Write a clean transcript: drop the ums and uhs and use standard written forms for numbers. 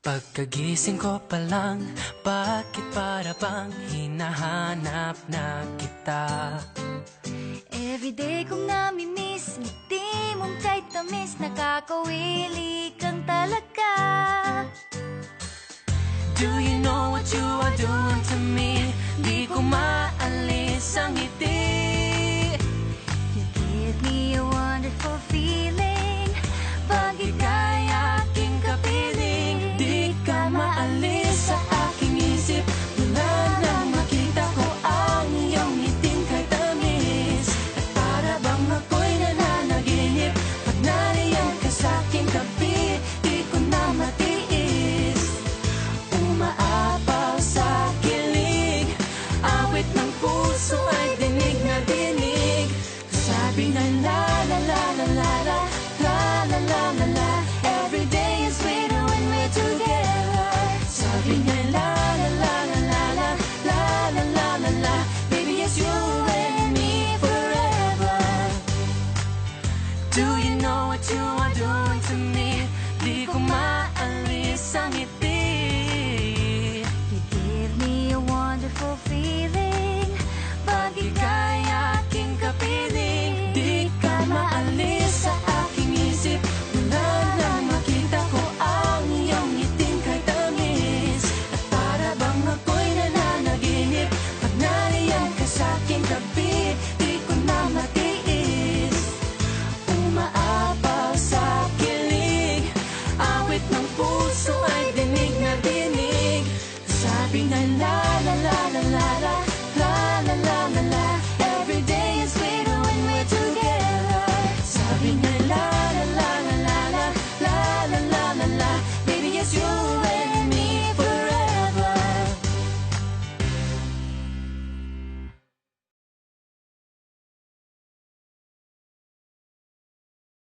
Pagkagising ko pa lang, bakit para bang hinahanap na kita? Everyday kong namimiss, ngiti mong kahit tamis, nakakawili kang talaga. Do you know what you are doing to me? Di ko